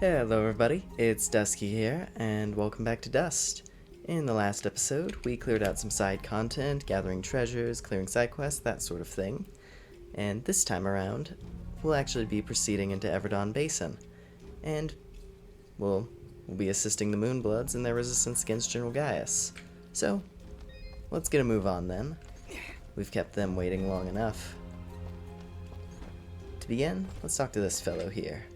Hello everybody, it's Dusky here, and welcome back to Dust. In the last episode, we cleared out some side content, gathering treasures, clearing side quests, that sort of thing. And this time around, we'll actually be proceeding into Everdawn Basin. And we'll be assisting the Moonbloods in their resistance against General Gaius. So, let's get a move on then. We've kept them waiting long enough. To begin, let's talk to this fellow here.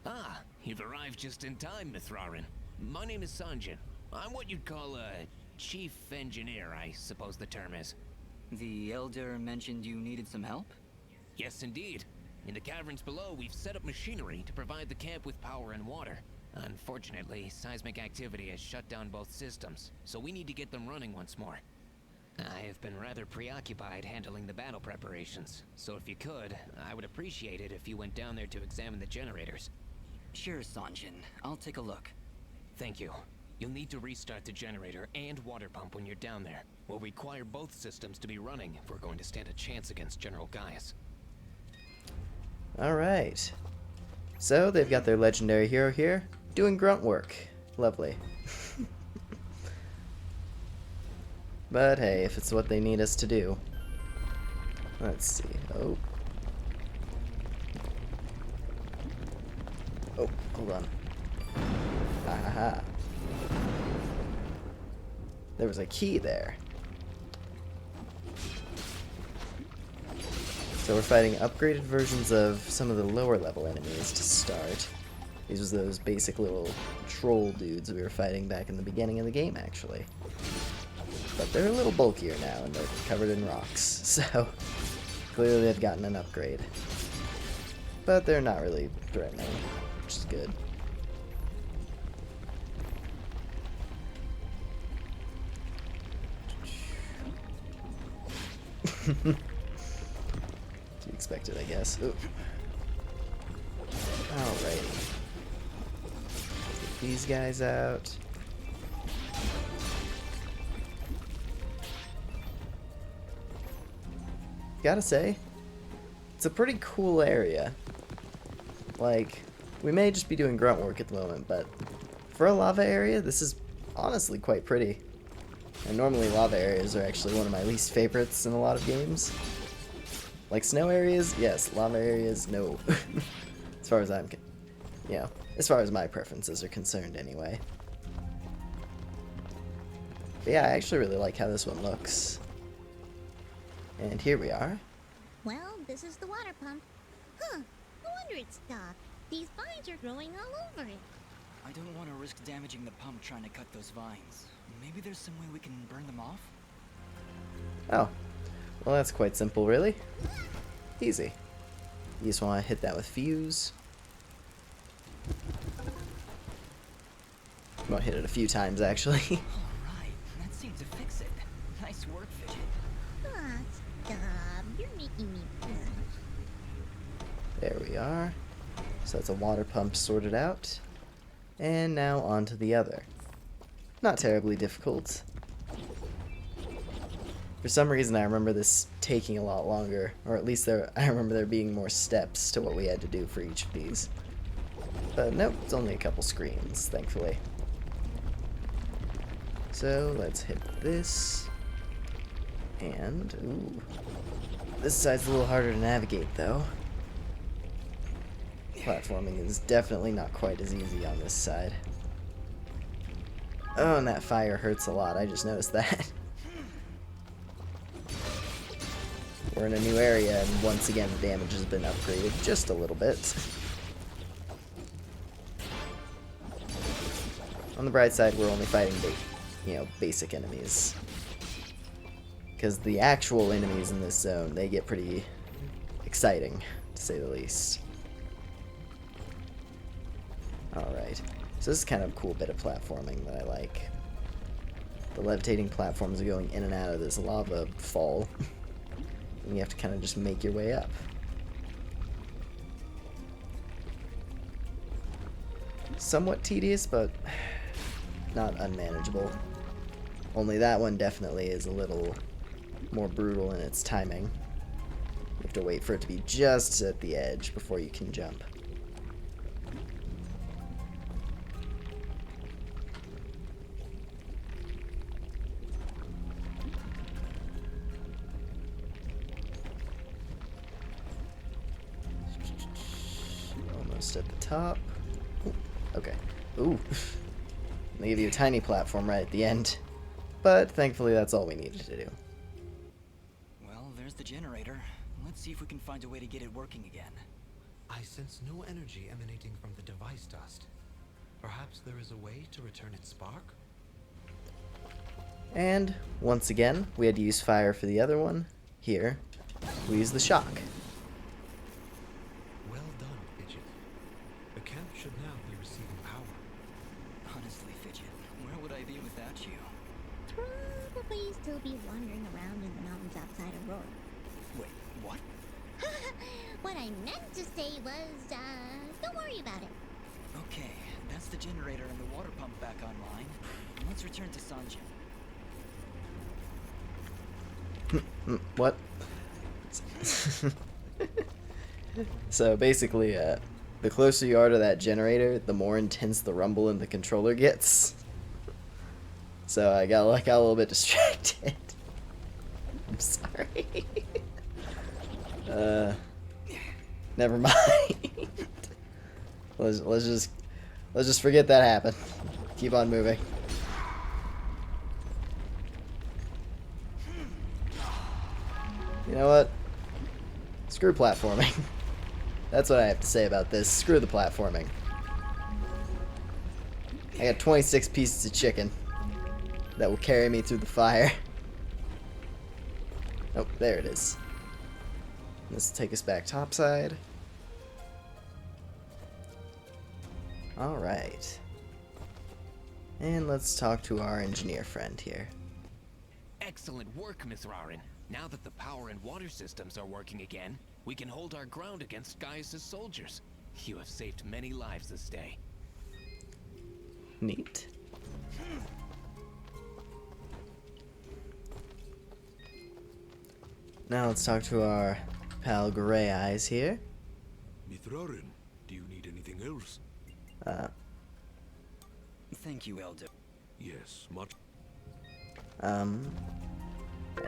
Ah, you've arrived just in time, Mithrarin. My name is Sanjin. I'm what you'd call a chief engineer, I suppose the term is. The Elder mentioned you needed some help? Yes, indeed. In the caverns below, we've set up machinery to provide the camp with power and water. Unfortunately, seismic activity has shut down both systems, so we need to get them running once more. I have been rather preoccupied handling the battle preparations, so if you could, I would appreciate it if you went down there to examine the generators. Sure, Sanjin. I'll take a look. Thank you. You'll need to restart the generator and water pump when you're down there. We'll require both systems to be running if we're going to stand a chance against General Gaius. Alright. So, they've got their legendary hero here, doing grunt work. Lovely. But hey, if it's what they need us to do. Let's see. Oh, hold on. Aha. There was a key there. So we're fighting upgraded versions of some of the lower level enemies to start. These was those basic little troll dudes we were fighting back in the beginning of the game, actually. But they're a little bulkier now, and they're covered in rocks, so clearly they've gotten an upgrade. But they're not really threatening, which is good. To be expected, I guess. Ooh. Alrighty. Get these guys out. Gotta say, it's a pretty cool area. Like, we may just be doing grunt work at the moment, but for a lava area, this is honestly quite pretty. And normally lava areas are actually one of my least favorites in a lot of games. Like snow areas, yes. Lava areas, no. As far as as far as my preferences are concerned anyway. But yeah, I actually really like how this one looks. And here we are. Well, this is the water pump. Huh, no wonder it stopped. These vines are growing all over it. I don't want to risk damaging the pump trying to cut those vines. Maybe there's some way we can burn them off? Oh. Well, that's quite simple, really. Easy. You just want to hit that with fuse. You want to hit it a few times, actually. Alright, that seemed to fix it. Nice work, Fidget. Ah, stop. You're making me blush. There we are. So that's a water pump sorted out. And now on to the other. Not terribly difficult. For some reason I remember this taking a lot longer, or at least I remember there being more steps to what we had to do for each of these. But nope, it's only a couple screens, thankfully. So let's hit this. And, ooh. This side's a little harder to navigate though. Platforming is definitely not quite as easy on this side. Oh, and that fire hurts a lot, I just noticed that. We're in a new area, and once again the damage has been upgraded just a little bit. On the bright side, we're only fighting basic enemies. Because the actual enemies in this zone, they get pretty exciting, to say the least. Alright, so this is kind of a cool bit of platforming that I like. The levitating platforms are going in and out of this lava fall. And you have to kind of just make your way up. Somewhat tedious, but not unmanageable. Only that one definitely is a little more brutal in its timing. You have to wait for it to be just at the edge before you can jump. Almost at the top. Ooh, okay. Ooh. They give you a tiny platform right at the end. But thankfully that's all we needed to do. Well, there's the generator. Let's see if we can find a way to get it working again. I sense no energy emanating from the device dust. Perhaps there is a way to return its spark? And once again, we had to use fire for the other one. Here, we use the shock. Well done, Fidget. The camp should now be receiving power. Honestly, Fidget, where would I be without you? Probably still be wandering around in the mountains outside of Roar. Wait, what? What I meant to say was, don't worry about it. Okay, that's the generator and the water pump back online. Let's return to Sanjin. What? So basically, the closer you are to that generator, the more intense the rumble in the controller gets. So I got a little bit distracted. I'm sorry. Never mind. let's just forget that happened. Keep on moving. You know what? Screw platforming. That's what I have to say about this. Screw the platforming. I got 26 pieces of chicken that will carry me through the fire. Oh, there it is. This will take us back topside. Alright. And let's talk to our engineer friend here. Excellent work, Miss Rarin. Now that the power and water systems are working again, we can hold our ground against Gaius' soldiers. You have saved many lives this day. Neat. Now let's talk to our pal Gray Eyes here. Mithrarin, do you need anything else? Thank you, Elder. Yes, much. Hang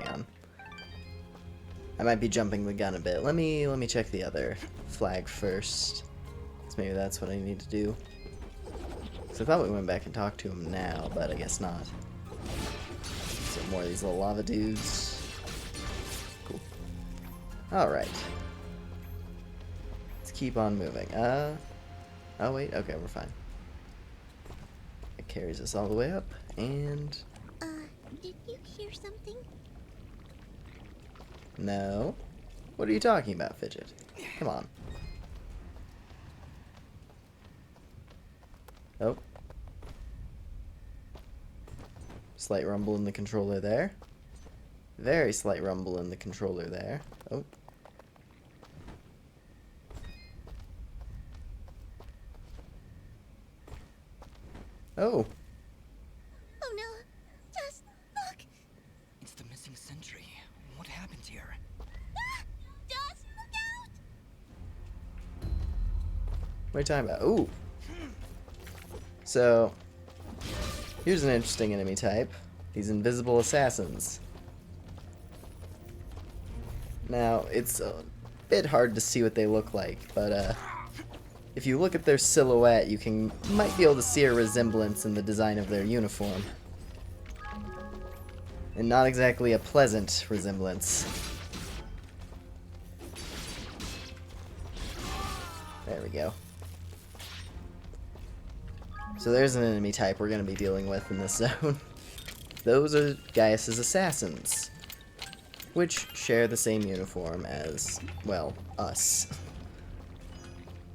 on. I might be jumping the gun a bit. Let me check the other flag first. So maybe that's what I need to do. So I thought we went back and talked to him now, but I guess not. So more of these little lava dudes. Cool. Alright. Let's keep on moving. Oh wait, okay, we're fine. It carries us all the way up, and... Did you hear something? No. What are you talking about, Fidget? Come on. Oh. Slight rumble in the controller there. Very slight rumble in the controller there. Oh. Oh. Oh no! Just look! It's the missing sentry. What happened here? Ah! Just look out! What are you talking about? Ooh. So, here's an interesting enemy type. These invisible assassins. Now, it's a bit hard to see what they look like, but if you look at their silhouette, you might be able to see a resemblance in the design of their uniform. And not exactly a pleasant resemblance. There we go. So there's an enemy type we're going to be dealing with in this zone. Those are Gaius' assassins, which share the same uniform as, well, us.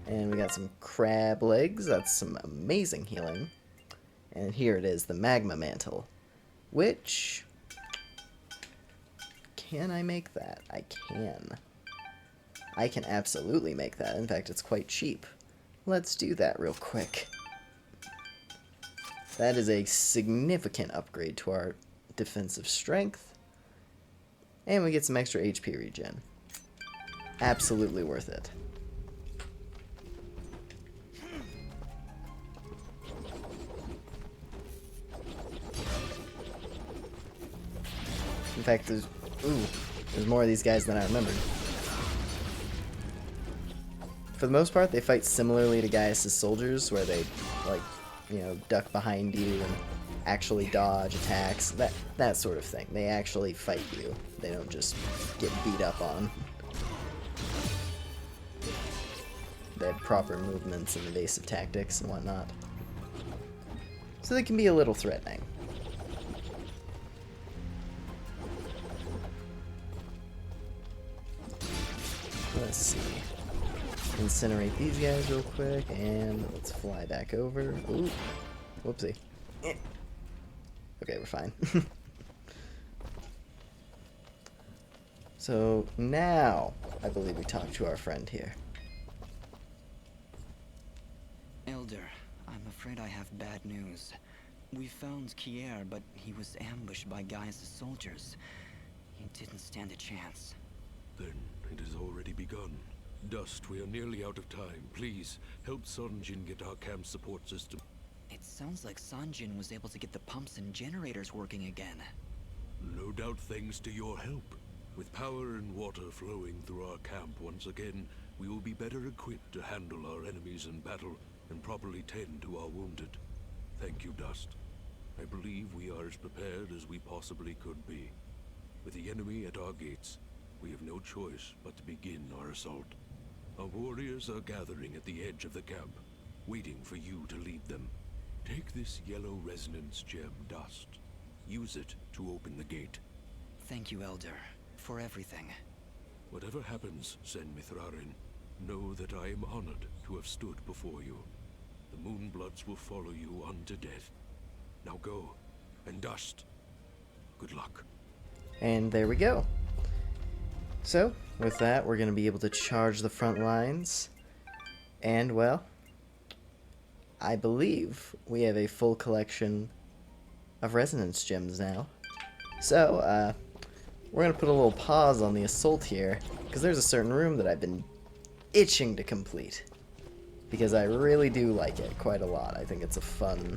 And we got some crab legs. That's some amazing healing. And here it is, the Magma Mantle, which... Can I make that? I can. I can absolutely make that. In fact, it's quite cheap. Let's do that real quick. That is a significant upgrade to our defensive strength. And we get some extra HP regen. Absolutely worth it. In fact, there's more of these guys than I remembered. for the most part, they fight similarly to Gaius' soldiers, where they, like, you know, duck behind you and actually dodge attacks, that sort of thing. They actually fight you. They don't just get beat up on. They have proper movements and evasive tactics and whatnot. So they can be a little threatening. Let's see. Incinerate these guys real quick, and let's fly back over. Ooh. Whoopsie. Okay, we're fine. So now, I believe we talk to our friend here. Elder, I'm afraid I have bad news. We found Kier, but he was ambushed by Gaius' soldiers. He didn't stand a chance. Then it has already begun. Dust, we are nearly out of time. Please, help Sunjin get our camp support system. It sounds like Sanjin was able to get the pumps and generators working again. No doubt thanks to your help. With power and water flowing through our camp once again, we will be better equipped to handle our enemies in battle and properly tend to our wounded. Thank you, Dust. I believe we are as prepared as we possibly could be. With the enemy at our gates, we have no choice but to begin our assault. Our warriors are gathering at the edge of the camp, waiting for you to lead them. Take this yellow resonance gem, Dust. Use it to open the gate. Thank you, Elder, for everything. Whatever happens, Sen Mithrarin, know that I am honored to have stood before you. The Moonbloods will follow you unto death. Now go, and Dust, good luck. And there we go. So, with that, we're going to be able to charge the front lines. And, well, I believe we have a full collection of resonance gems now. So, we're going to put a little pause on the assault here, because there's a certain room that I've been itching to complete. Because I really do like it quite a lot. I think it's a fun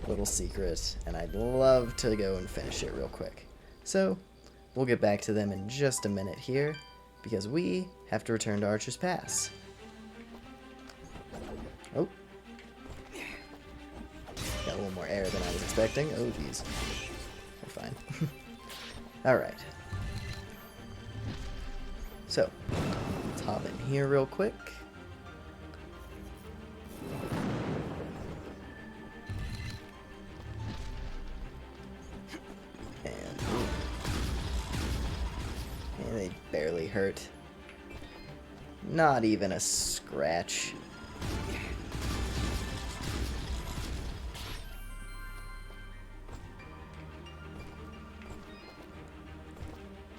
little secret, and I'd love to go and finish it real quick. So, we'll get back to them in just a minute here, because we have to return to Archer's Pass. Oh. Got a little more air than I was expecting. Oh, geez. We're fine. Alright. So, let's hop in here real quick. And they barely hurt. Not even a scratch.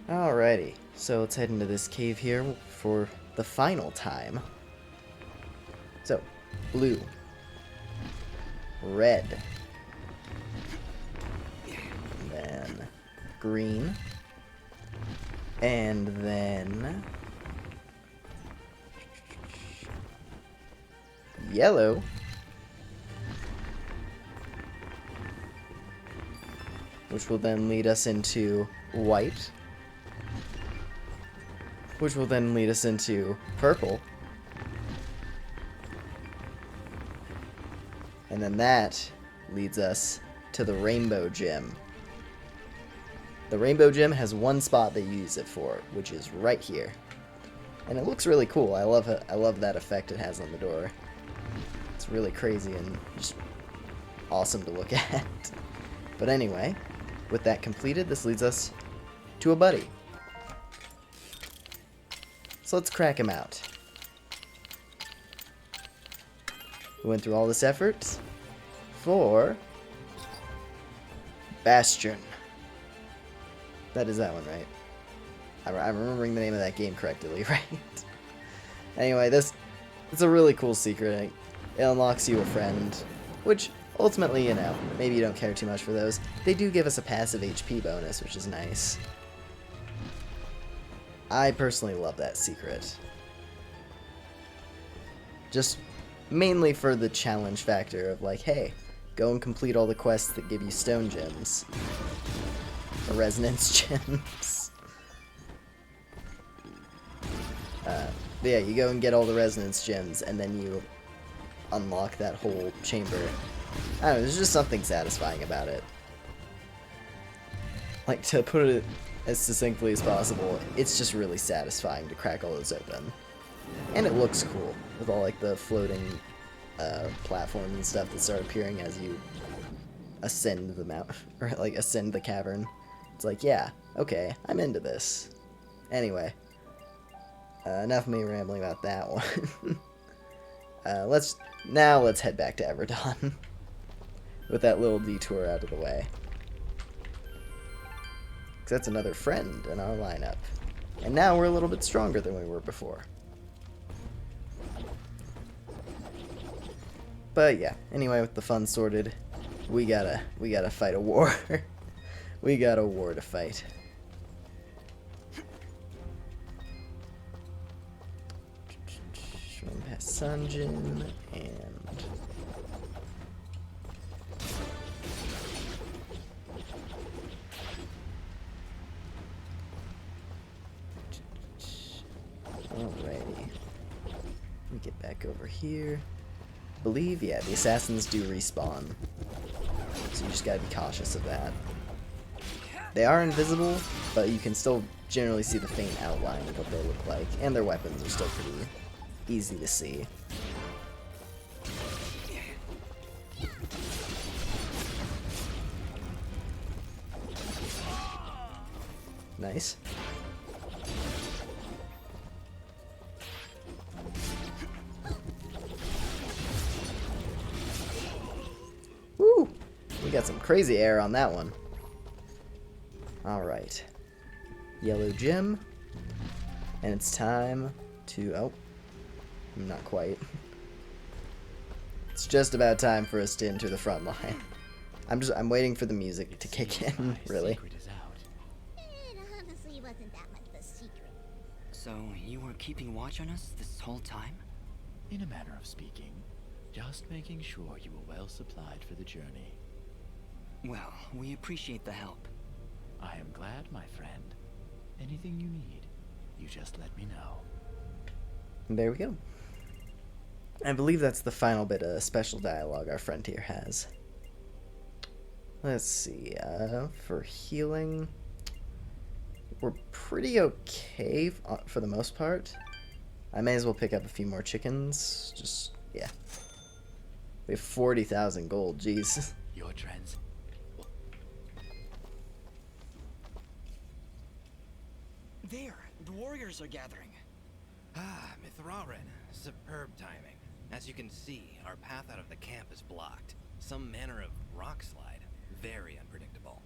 Alrighty, so let's head into this cave here for the final time. So, blue, red, and then green, and then yellow, which will then lead us into white, which will then lead us into purple, and then that leads us to the rainbow gem. The rainbow gem has one spot that you use it for, which is right here, and it looks really cool. I love it. I love that effect it has on the door. It's really crazy and just awesome to look at. But anyway, with that completed, this leads us to a buddy. So let's crack him out. We went through all this effort for Bastion. That is that one, right? I'm remembering the name of that game correctly, right? Anyway, it's a really cool secret. It unlocks you a friend, which ultimately, you know, maybe you don't care too much for those. They do give us a passive HP bonus, which is nice. I personally love that secret. Just mainly for the challenge factor of like, hey, go and complete all the quests that give you stone gems. Or resonance gems. But yeah, you go and get all the resonance gems, and then you unlock that whole chamber. I don't know, there's just something satisfying about it. Like, to put it as succinctly as possible, it's just really satisfying to crack all those open. And it looks cool, with all, like, the floating platforms and stuff that start appearing as you ascend the mountain, or, like, ascend the cavern. It's like, yeah, okay, I'm into this. Anyway, enough of me rambling about that one. Let's head back to Everdawn with that little detour out of the way. Because that's another friend in our lineup. And now we're a little bit stronger than we were before. But yeah, anyway, with the fun sorted, we gotta fight a war. We got a war to fight. Swing past Sunjin and alrighty. Let me get back over here. I believe, yeah, the assassins do respawn. So you just gotta be cautious of that. They are invisible, but you can still generally see the faint outline of what they look like. And their weapons are still pretty easy to see. Nice. Woo! We got some crazy air on that one. Alright. Yellow gem. And it's time to... oh. Not quite. It's just about time for us to enter the front line. I'm waiting for the music to kick in, really. It honestly wasn't that much of a secret. So, you were keeping watch on us this whole time? In a manner of speaking, just making sure you were well supplied for the journey. Well, we appreciate the help. I am glad, my friend. Anything you need, you just let me know. There we go. I believe that's the final bit of special dialogue our friend here has. Let's see, for healing, we're pretty okay for the most part. I may as well pick up a few more chickens, just, yeah. We have 40,000 gold, jeez. Your trends. There, the warriors are gathering. Ah, Mithrarin. Superb timing. As you can see, our path out of the camp is blocked. Some manner of rock slide. Very unpredictable.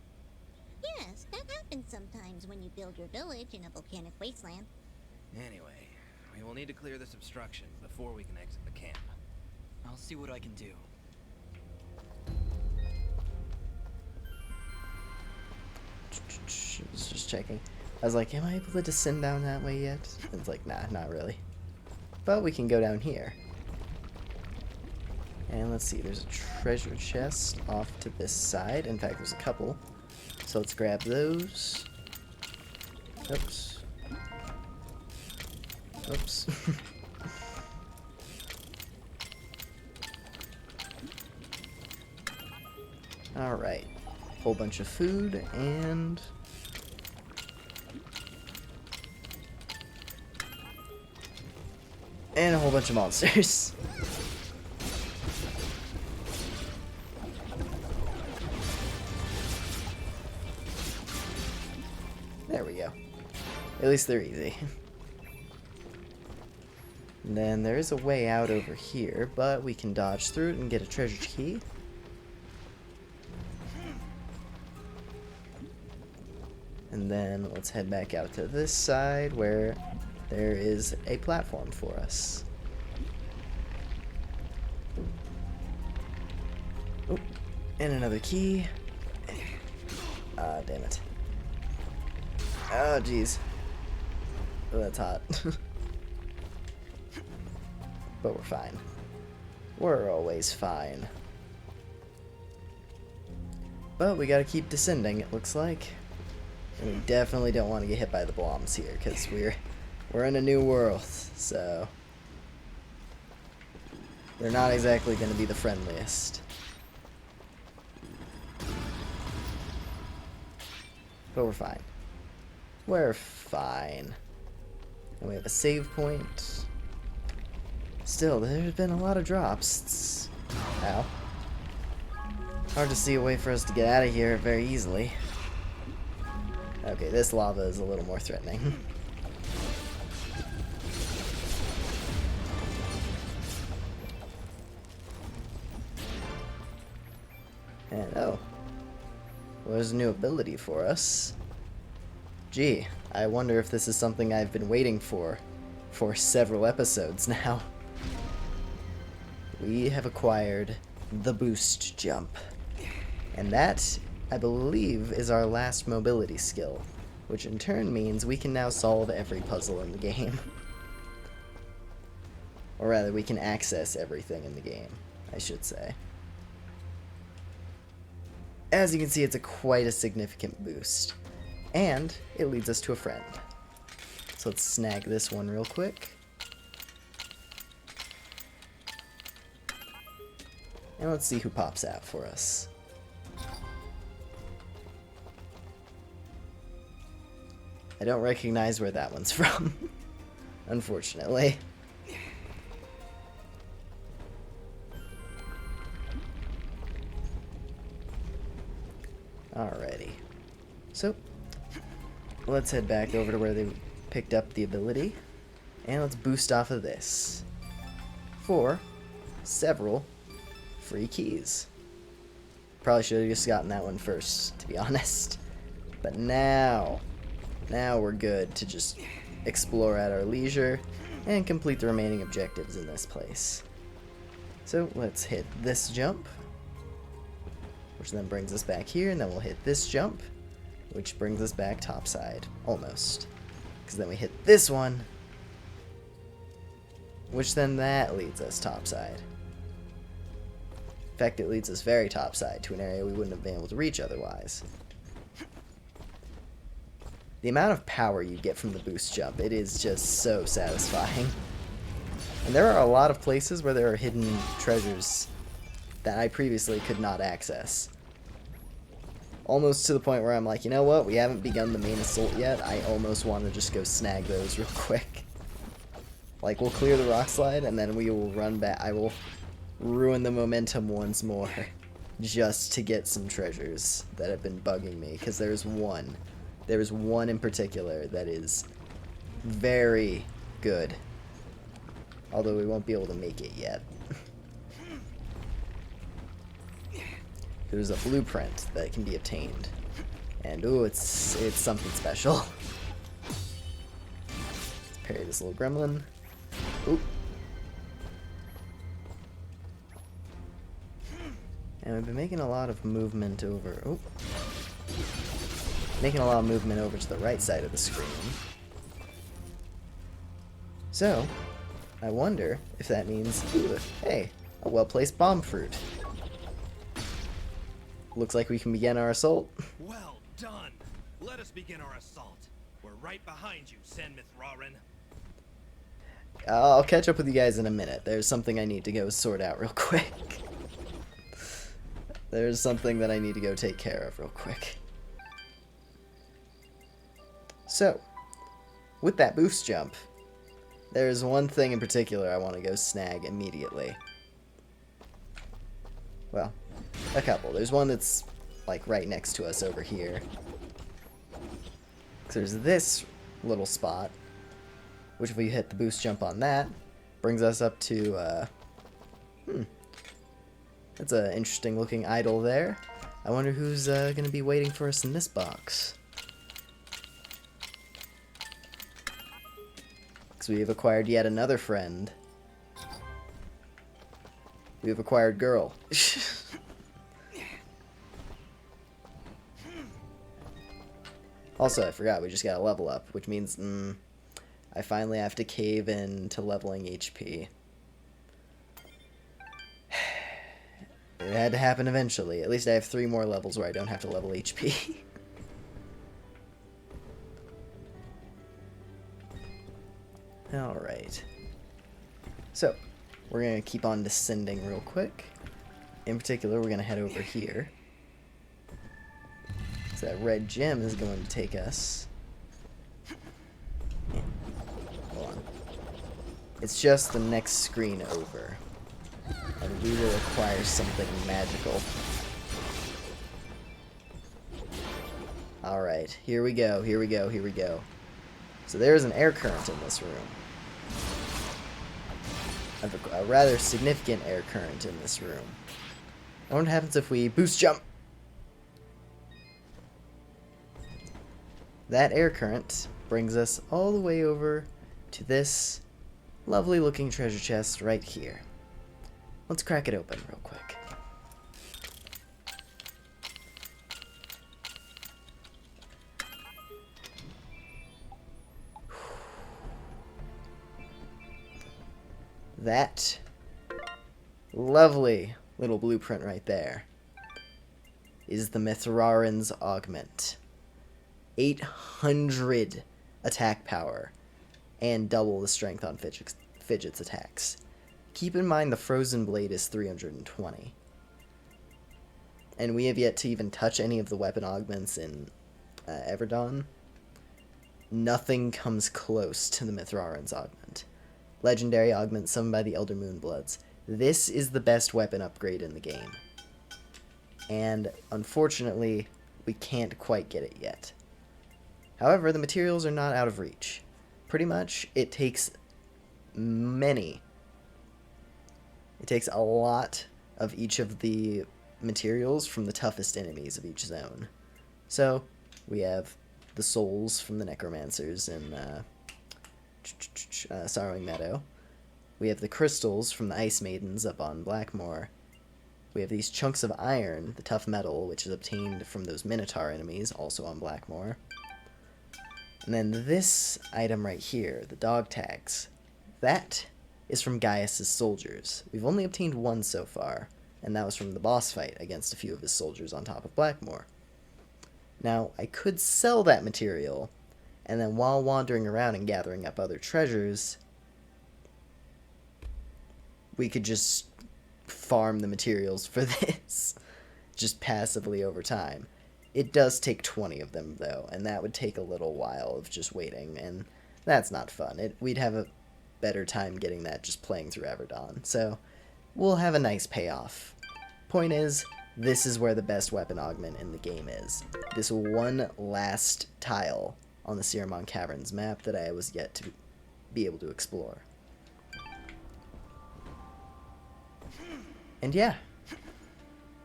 Yes, that happens sometimes when you build your village in a volcanic wasteland. Anyway, we will need to clear this obstruction before we can exit the camp. I'll see what I can do. Just checking. I was like, am I able to descend down that way yet? It's like, nah, not really. But we can go down here. And let's see, there's a treasure chest off to this side. In fact, there's a couple. So let's grab those. Oops. Oops. Alright. Whole bunch of food and... and a whole bunch of monsters. There we go. At least they're easy. And then there is a way out over here, but we can dodge through it and get a treasure key. And then let's head back out to this side where there is a platform for us. Oh, and another key. Ah, damn it. Oh, jeez. Oh, that's hot. But we're fine. We're always fine. But we gotta keep descending, it looks like. And we definitely don't want to get hit by the bombs here, because we're We're in a new world, so they're not exactly going to be the friendliest. But we're fine. We're fine. And we have a save point. Still, there's been a lot of drops. Ow. Hard to see a way for us to get out of here very easily. Okay, this lava is a little more threatening. And oh, well, there's a new ability for us. Gee, I wonder if this is something I've been waiting for several episodes now. We have acquired the boost jump. And that, I believe, is our last mobility skill, which in turn means we can now solve every puzzle in the game. Or rather, we can access everything in the game, I should say. As you can see, it's quite a significant boost. And it leads us to a friend. So let's snag this one real quick. And let's see who pops out for us. I don't recognize where that one's from, unfortunately. Alrighty. So, let's head back over to where they picked up the ability. And let's boost off of this. For several free keys. Probably should have just gotten that one first, to be honest. But now we're good to just explore at our leisure and complete the remaining objectives in this place. So let's hit this jump, which then brings us back here, and then we'll hit this jump, which brings us back topside, almost. Because then we hit this one, which then that leads us topside. In fact, it leads us very topside to an area we wouldn't have been able to reach otherwise. The amount of power you get from the boost jump, it is just so satisfying. And there are a lot of places where there are hidden treasures that I previously could not access. Almost to the point where I'm like, you know what, we haven't begun the main assault yet, I almost want to just go snag those real quick. Like, we'll clear the rock slide, and then we will run back. I will ruin the momentum once more, just to get some treasures that have been bugging me, because there's one in particular that is very good. Although we won't be able to make it yet. There's a blueprint that can be obtained. And ooh, it's something special. Let's parry this little gremlin. Oop. And we've been making a lot of movement over... Oop. Making a lot of movement over to the right side of the screen. So, I wonder if that means, ooh, hey, a well-placed bomb fruit. Looks like we can begin our assault. Well done. Let us begin our assault. We're right behind you, Sen Mithrarin. I'll catch up with you guys in a minute. There's something I need to go sort out real quick. There's something that I need to go take care of real quick. So, with that boost jump, there's one thing in particular I want to go snag immediately. Well, a couple. There's one that's, like, right next to us over here. So there's this little spot, which if we hit the boost jump on that, brings us up to, that's an interesting looking idol there. I wonder who's going to be waiting for us in this box. Because we have acquired yet another friend. We have acquired girl. Also, I forgot, we just got a level up, which means I finally have to cave in to leveling HP. It had to happen eventually. At least I have 3 more levels where I don't have to level HP. Alright. So, we're going to keep on descending real quick. In particular, we're going to head over here. So that red gem is going to take us... Yeah. Hold on. It's just the next screen over. And we will acquire something magical. Alright, here we go, here we go, here we go. So there's an air current in this room. A rather significant air current in this room. I wonder what happens if we boost jump. That air current brings us all the way over to this lovely looking treasure chest right here. Let's crack it open real quick. That lovely little blueprint right there is the Mithraren's Augment. 800 attack power and double the strength on Fidget's attacks. Keep in mind the Frozen Blade is 320. And we have yet to even touch any of the weapon augments in Everdawn. Nothing comes close to the Mithraren's Augment. Legendary augment summoned by the Elder Moonbloods. This is the best weapon upgrade in the game. And unfortunately, we can't quite get it yet. However, the materials are not out of reach. Pretty much, it takes a lot of each of the materials from the toughest enemies of each zone. So, we have the souls from the Necromancers in Sorrowing Meadow. We have the crystals from the Ice Maidens up on Blackmoor. We have these chunks of iron, the tough metal, which is obtained from those Minotaur enemies, also on Blackmoor. And then this item right here, the dog tags, that is from Gaius' soldiers. We've only obtained one so far, and that was from the boss fight against a few of his soldiers on top of Blackmoor. Now, I could sell that material, and then while wandering around and gathering up other treasures, we could just farm the materials for this, just passively over time. It does take 20 of them, though, and that would take a little while of just waiting, and that's not fun. We'd have a better time getting that just playing through Everdawn, so we'll have a nice payoff. Point is, this is where the best weapon augment in the game is. This one last tile on the Siramon Caverns map that I was yet to be able to explore. And yeah,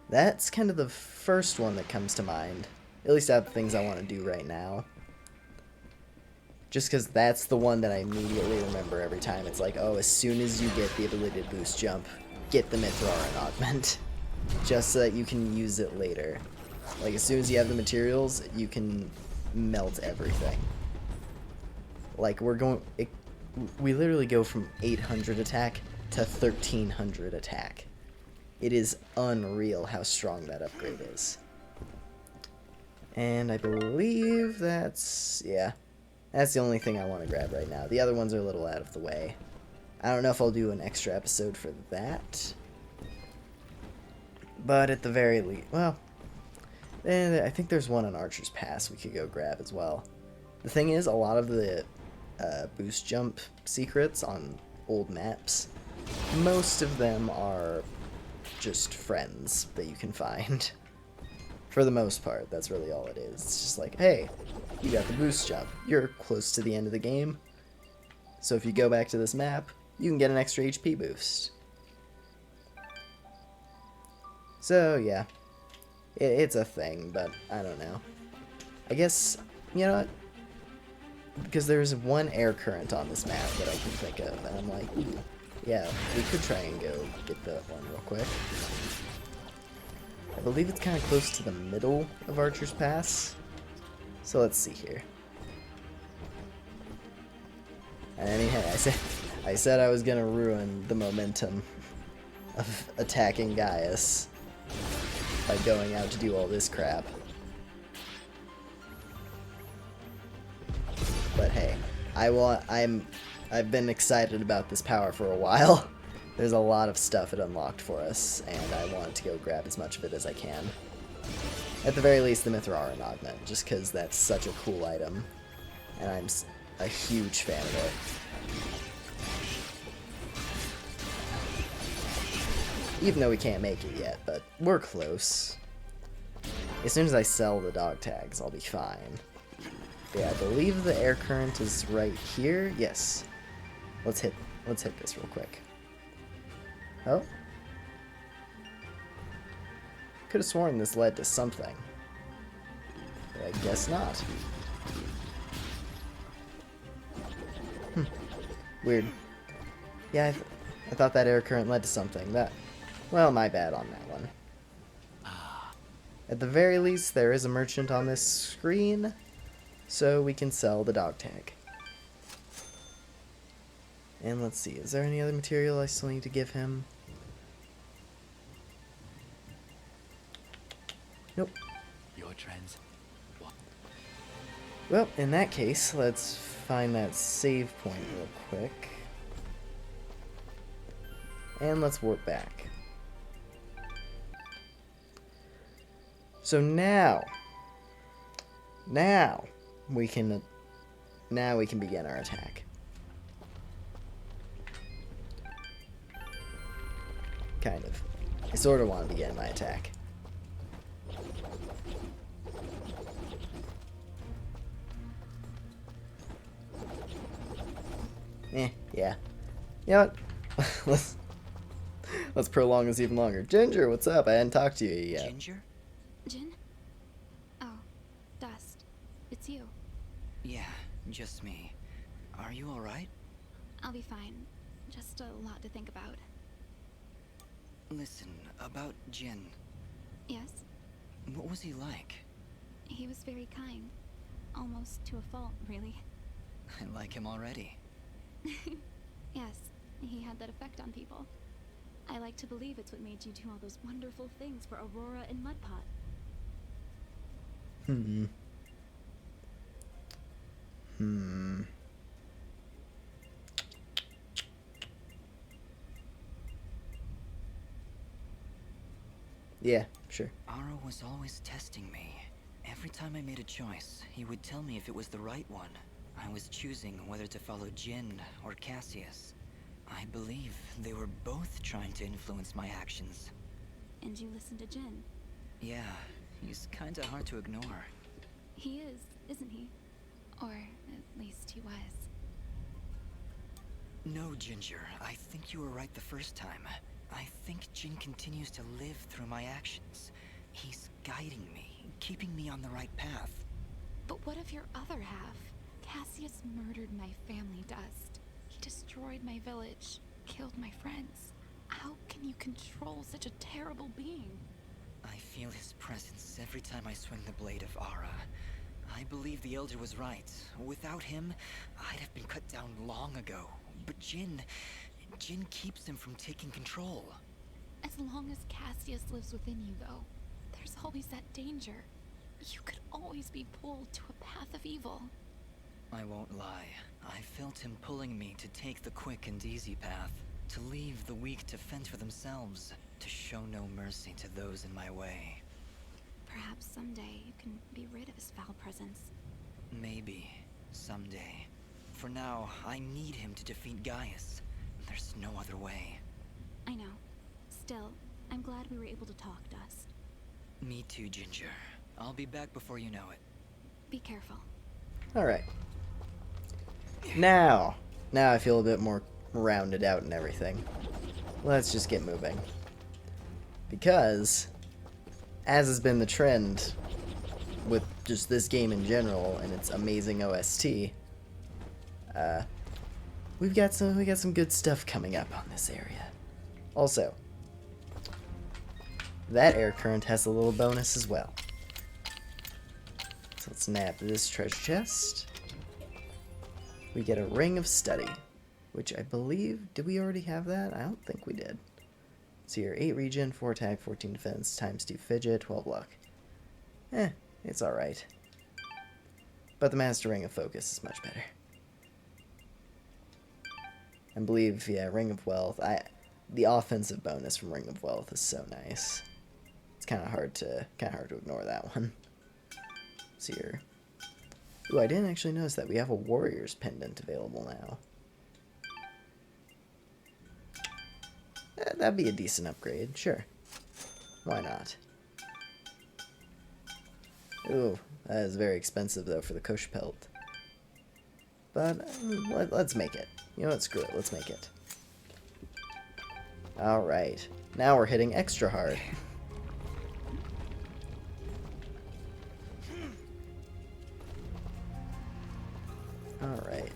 that's kind of the first one that comes to mind, at least out of the things I want to do right now. Just because that's the one that I immediately remember every time. It's like, oh, as soon as you get the ability to boost jump, get the Mithraren Augment, just so that you can use it later. Like, as soon as you have the materials, you can melt everything. Like, we literally go from 800 attack to 1300 attack. It is unreal how strong that upgrade is. And I believe that's the only thing I want to grab right now. The other ones are a little out of the way. I don't know if I'll do an extra episode for that. But at the very least, well, I think there's one on Archer's Pass we could go grab as well. The thing is, a lot of the boost jump secrets on old maps, most of them are just friends that you can find. For the most part, that's really all it is. It's just like, hey, you got the boost jump. You're close to the end of the game. So if you go back to this map, you can get an extra HP boost. So yeah, it's a thing, but I don't know. I guess, you know what? Because there's one air current on this map that I can think of, and I'm like, ooh, yeah, we could try and go get that one real quick. I believe it's kind of close to the middle of Archer's Pass. So let's see here. I mean, hey, I said I was gonna ruin the momentum of attacking Gaius by going out to do all this crap. But hey, I'm I've been excited about this power for a while. There's a lot of stuff it unlocked for us, and I want to go grab as much of it as I can. At the very least, the Mithraran augment, just because that's such a cool item, and I'm a huge fan of it. Even though we can't make it yet, but we're close. As soon as I sell the dog tags, I'll be fine. Yeah, I believe the air current is right here. Yes. Let's hit this real quick. Oh. Could have sworn this led to something. But I guess not. Weird. Yeah, I thought that air current led to something. Well, my bad on that one. At the very least, there is a merchant on this screen, so we can sell the dog tag. And let's see, is there any other material I still need to give him? Nope. Your trends. Well, in that case, let's find that save point real quick. And let's warp back. So now we can begin our attack. Kind of. I sort of want to begin my attack. Yeah. You know what? Let's prolong this even longer. Ginger, what's up? I hadn't talked to you yet. Ginger? Jin? Oh, Dust. It's you. Yeah, just me. Are you alright? I'll be fine. Just a lot to think about. Listen, about Jin. Yes? What was he like? He was very kind. Almost to a fault, really. I like him already. Yes, he had that effect on people. I like to believe it's what made you do all those wonderful things for Aurora and Mudpot. Yeah, sure. Ara was always testing me. Every time I made a choice, he would tell me if it was the right one. I was choosing whether to follow Jin or Cassius. I believe they were both trying to influence my actions. And you listened to Jin. Yeah, he's kinda hard to ignore. He is, isn't he? Or at least he was. No, Ginger, I think you were right the first time. I think Jin continues to live through my actions. He's guiding me, keeping me on the right path. But what of your other half? Cassius murdered my family, Dust. He destroyed my village, killed my friends. How can you control such a terrible being? I feel his presence every time I swing the blade of Ara. I believe the Elder was right. Without him, I'd have been cut down long ago. But Jin keeps him from taking control. As long as Cassius lives within you, though, there's always that danger. You could always be pulled to a path of evil. I won't lie. I felt him pulling me to take the quick and easy path, to leave the weak to fend for themselves, to show no mercy to those in my way. Perhaps someday you can be rid of his foul presence. Maybe. Someday. For now, I need him to defeat Gaius. There's no other way. I know. Still, I'm glad we were able to talk, Dust. Me too, Ginger. I'll be back before you know it. Be careful. Alright. Now I feel a bit more rounded out and everything. Let's just get moving. Because, as has been the trend with just this game in general and its amazing OST, we got some good stuff coming up on this area. Also, that air current has a little bonus as well. So let's nab this treasure chest. We get a Ring of Study, which I believe, did we already have that? I don't think we did. So here, 8 regen, 4 attack, 14 defense, times 2 fidget, 12 luck. It's alright. But the Master Ring of Focus is much better. I believe, yeah, Ring of Wealth. The offensive bonus from Ring of Wealth is so nice. It's kind of hard to ignore that one. Let's see here. Ooh, I didn't actually notice that we have a Warrior's Pendant available now. That'd be a decent upgrade, sure. Why not? Ooh, that is very expensive though for the Kush Pelt. But let's make it. You know what? Screw it. Let's make it. Alright. Now we're hitting extra hard. Alright.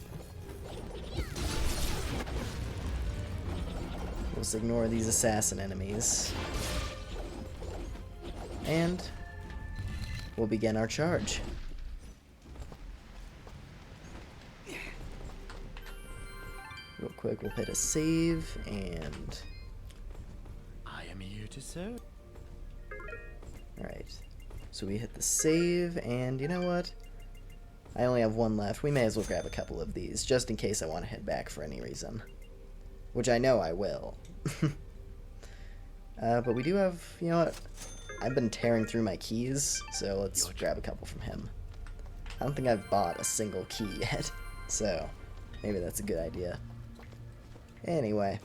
Let's ignore these assassin enemies. And we'll begin our charge. Real quick, we'll hit a save, and... I am here to serve. Alright. So we hit the save, and you know what? I only have one left. We may as well grab a couple of these, just in case I want to head back for any reason. Which I know I will. But we do have, you know what? I've been tearing through my keys, so let's grab a couple from him. I don't think I've bought a single key yet, so maybe that's a good idea. Anyway.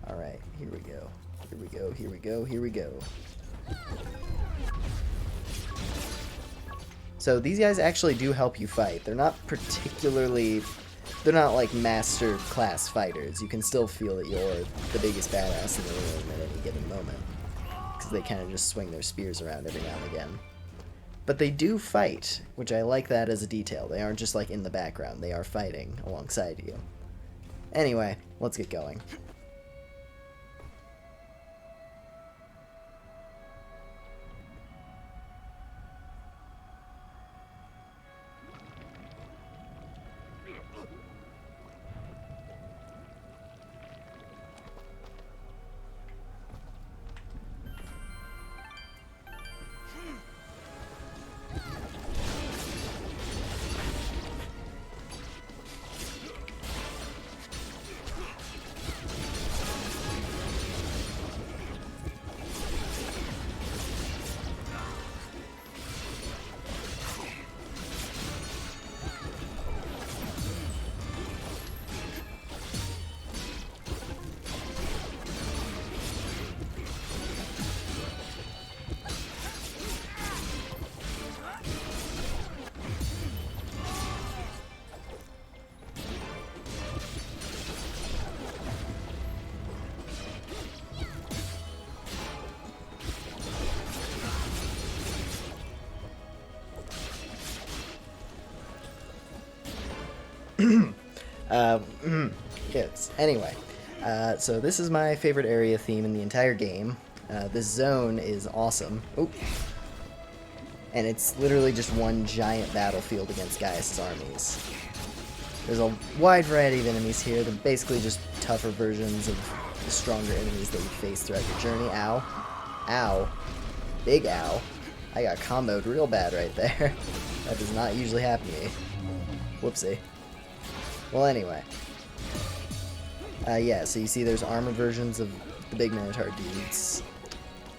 Alright, here we go. Here we go, here we go, here we go. So these guys actually do help you fight. They're not particularly... They're not like master class fighters. You can still feel that you're the biggest badass in the room at any given moment. Because they kind of just swing their spears around every now and again. But they do fight, which I like that as a detail. They aren't just like in the background. They are fighting alongside you. Anyway, let's get going. Yes. Anyway, so this is my favorite area theme in the entire game. This zone is awesome. Oop. And it's literally just one giant battlefield against Gaius' armies. There's a wide variety of enemies here. They're basically just tougher versions of the stronger enemies that you face throughout your journey. Ow. Ow. Big ow. I got comboed real bad right there. That does not usually happen to me. Whoopsie. Well, anyway. Yeah, so you see there's armored versions of the big Minotaur dudes.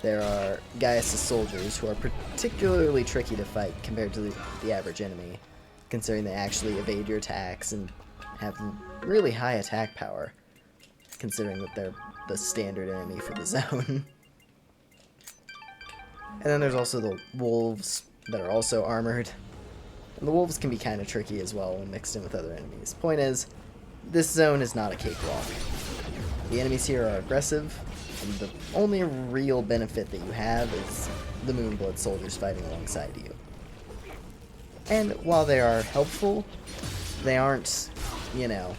There are Gaius' soldiers, who are particularly tricky to fight compared to the average enemy, considering they actually evade your attacks and have really high attack power, considering that they're the standard enemy for the zone. And then there's also the wolves that are also armored. And the wolves can be kind of tricky as well when mixed in with other enemies. Point is, this zone is not a cakewalk. The enemies here are aggressive, and the only real benefit that you have is the Moonblood soldiers fighting alongside you. And while they are helpful, they aren't, you know,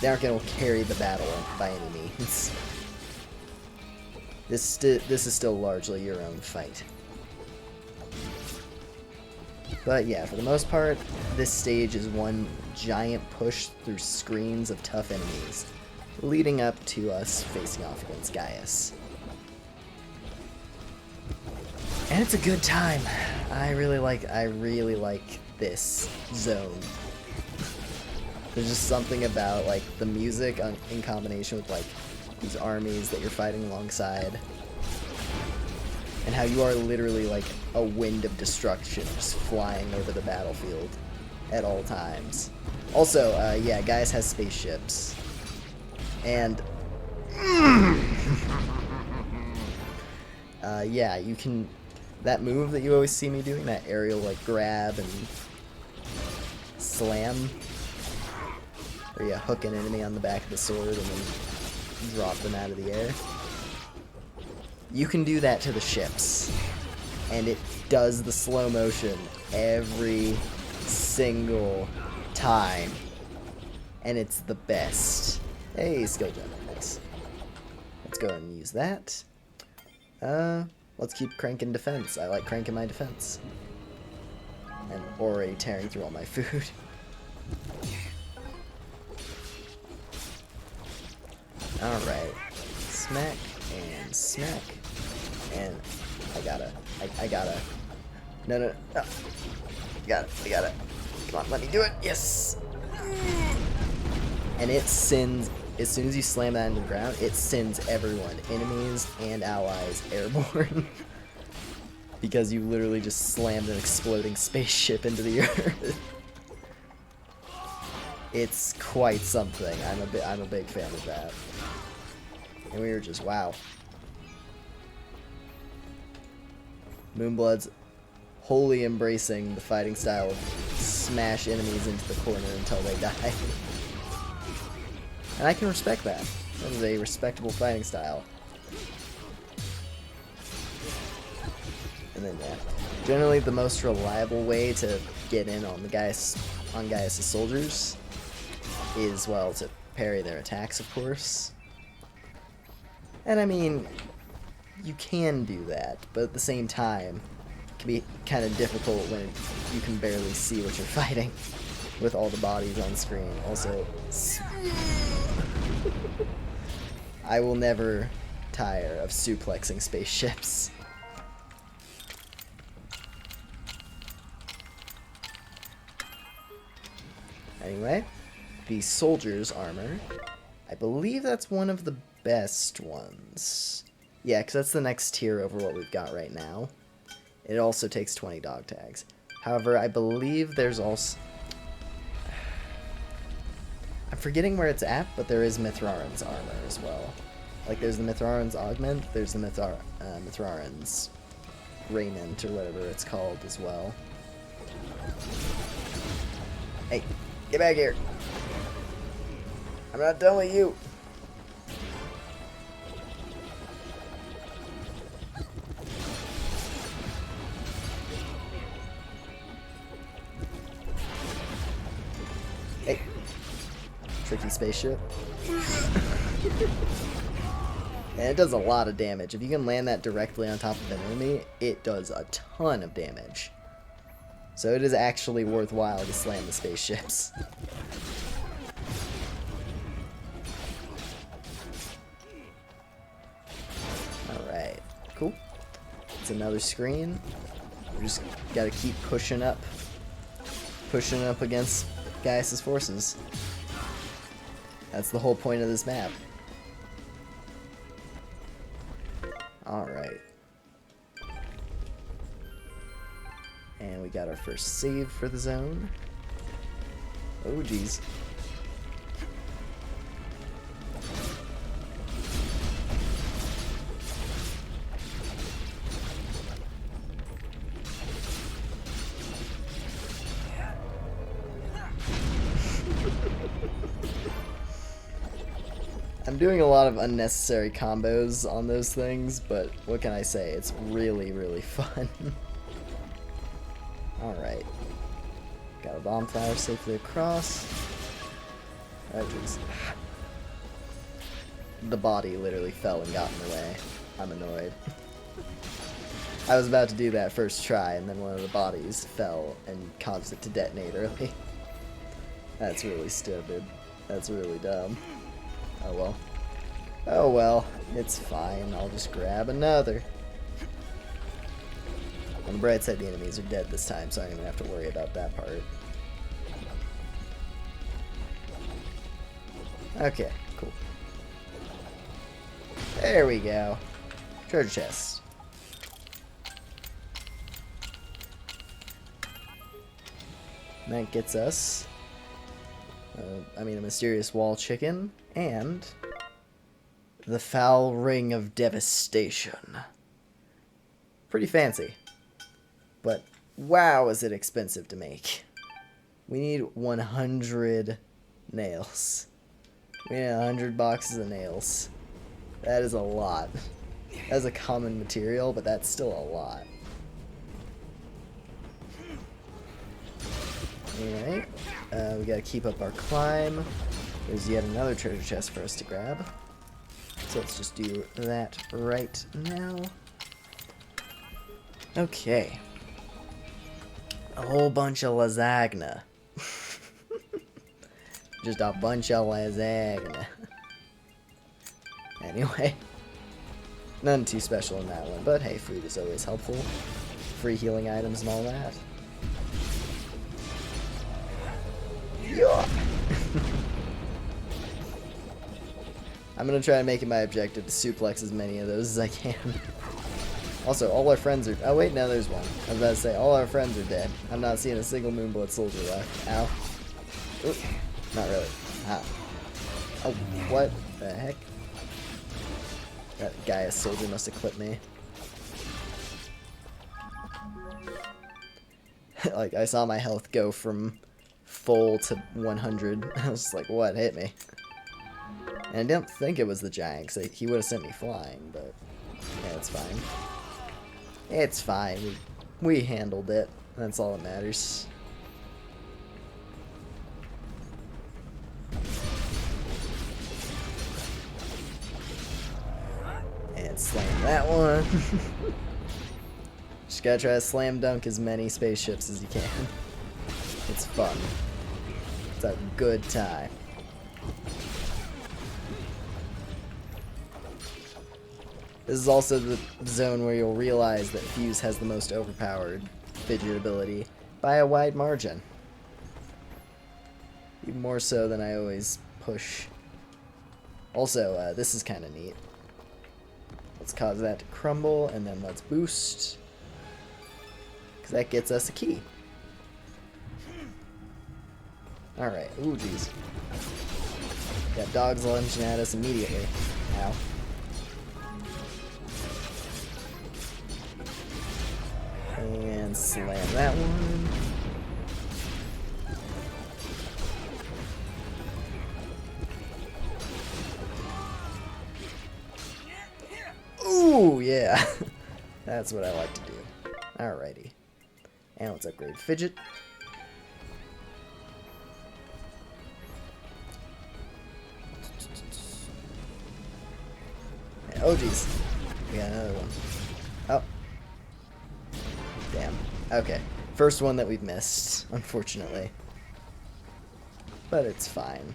they aren't going to carry the battle by any means. This is still largely your own fight. But yeah, for the most part, this stage is one giant push through screens of tough enemies, leading up to us facing off against Gaius. And it's a good time. I really like this zone. There's just something about like the music in combination with like these armies that you're fighting alongside, and how you are literally like a wind of destruction just flying over the battlefield at all times. Also, yeah, Gaius has spaceships, and yeah, you can, that move that you always see me doing, that aerial like grab and slam, where you hook an enemy on the back of the sword and then drop them out of the air. You can do that to the ships, and it does the slow motion every single time, and it's the best. Hey, skill gem, nice. Let's go ahead and use that. Let's keep cranking defense. I like cranking my defense. I'm already tearing through all my food. Alright. Smack and smack. And I gotta. No. I got it. Come on, let me do it. Yes! And it sends, as soon as you slam that into the ground, it sends everyone, enemies and allies, airborne. Because you literally just slammed an exploding spaceship into the earth. It's quite something. I'm a big fan of that. And we were just, wow. Moonblood's wholly embracing the fighting style of smash enemies into the corner until they die. And I can respect that. That is a respectable fighting style. And then, yeah, generally the most reliable way to get in on the Gaius' soldiers is, well, to parry their attacks, of course. And I mean, you can do that, but at the same time, it can be kind of difficult when you can barely see what you're fighting with all the bodies on screen. Also, I will never tire of suplexing spaceships. Anyway, the soldier's armor. I believe that's one of the best ones. Yeah, because that's the next tier over what we've got right now. It also takes 20 dog tags. However, I believe there's also... I'm forgetting where it's at, but there is Mithraren's armor as well. Like, there's the Mithraren's augment, there's the Mithraren's raiment, or whatever it's called, as well. Hey, get back here! I'm not done with you! Hey, tricky spaceship. And it does a lot of damage. If you can land that directly on top of an enemy, it does a ton of damage. So it is actually worthwhile to slam the spaceships. Alright, cool. It's another screen. We just gotta keep pushing up against Gaius' forces. That's the whole point of this map. Alright. And we got our first save for the zone. Oh, geez. I'm doing a lot of unnecessary combos on those things, but what can I say? It's really, really fun. Alright. Got a bomb flower safely across. Oh, jeez. The body literally fell and got in the way. I'm annoyed. I was about to do that first try, and then one of the bodies fell and caused it to detonate early. That's really stupid. That's really dumb. Oh well. Oh well. It's fine. I'll just grab another. On the bright side, the enemies are dead this time, so I don't even have to worry about that part. Okay, cool. There we go. Treasure chest. And that gets us, a mysterious wall chicken, and the foul ring of devastation. Pretty fancy. But wow, is it expensive to make. We need 100 nails. We need 100 boxes of nails. That is a lot. That's a common material, but that's still a lot. Alright. We gotta keep up our climb. There's yet another treasure chest for us to grab. So let's just do that right now. Okay. A whole bunch of lasagna. Just a bunch of lasagna. Anyway. None too special in that one, but hey, food is always helpful. Free healing items and all that. Yeah. I'm gonna try and make it my objective to suplex as many of those as I can. Also, all our friends are... Oh wait, no, there's one. I was about to say, all our friends are dead. I'm not seeing a single Moonblood soldier left. Ow. Ooh. Not really. Ow. Oh, what the heck? That Gaius soldier must have clipped me. Like, I saw my health go from full to 100. I was just like, what hit me? And I didn't think it was the giant, because he would have sent me flying, but yeah, it's fine. It's fine. We handled it. That's all that matters. And slam that one. Just gotta try to slam dunk as many spaceships as you can. It's fun. It's a good time. This is also the zone where you'll realize that Fuse has the most overpowered fidget ability by a wide margin. Even more so than I always push. Also, this is kind of neat. Let's cause that to crumble, and then let's boost. Because that gets us a key. Alright, ooh jeez. Got dogs lunging at us immediately. Ow. And slam that one. Ooh, yeah. That's what I like to do. Alrighty. And let's upgrade Fidget. Oh, jeez. We got another one. Oh. Damn. Okay. First one that we've missed, unfortunately. But it's fine.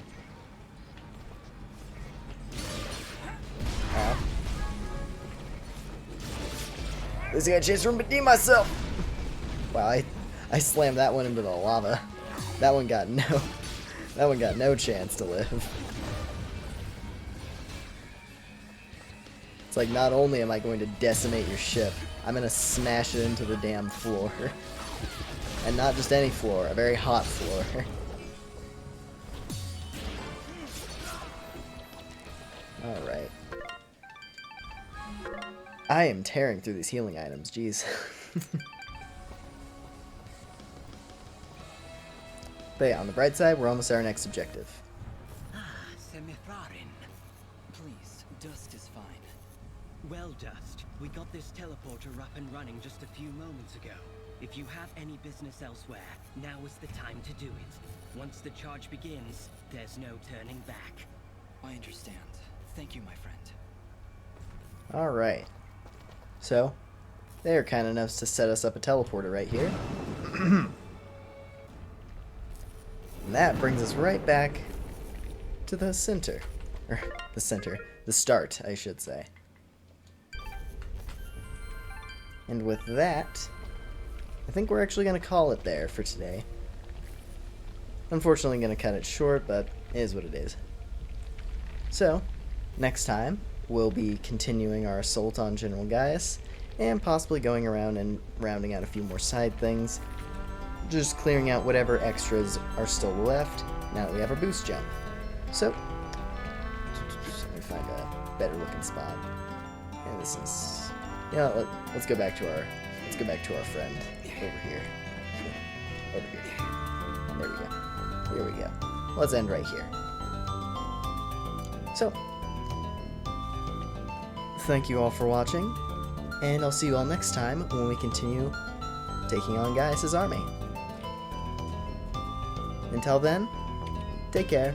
Ow. At least I got a chance to redeem myself! Wow, I slammed that one into the lava. That one got no chance to live. It's like, not only am I going to decimate your ship, I'm gonna smash it into the damn floor. And not just any floor, a very hot floor. Alright. I am tearing through these healing items, jeez. But yeah, on the bright side, we're almost at our next objective. Please, Dust is fine. Well, Dust, we got this teleporter up and running just a few moments ago. If you have any business elsewhere, now is the time to do it. Once the charge begins, there's no turning back. I understand. Thank you, my friend. Alright. So, they're kind enough to set us up a teleporter right here. And that brings us right back to the center. Or, the center. The start, I should say. And with that, I think we're actually going to call it there for today. Unfortunately, going to cut it short, but it is what it is. So, next time, we'll be continuing our assault on General Gaius, and possibly going around and rounding out a few more side things, just clearing out whatever extras are still left now that we have our boost jump. So, let me find a better looking spot. And this is, let's go back to our friend over here. Over here. There we go. Here we go. Let's end right here. So, thank you all for watching, and I'll see you all next time when we continue taking on Gaius' army. Until then, take care.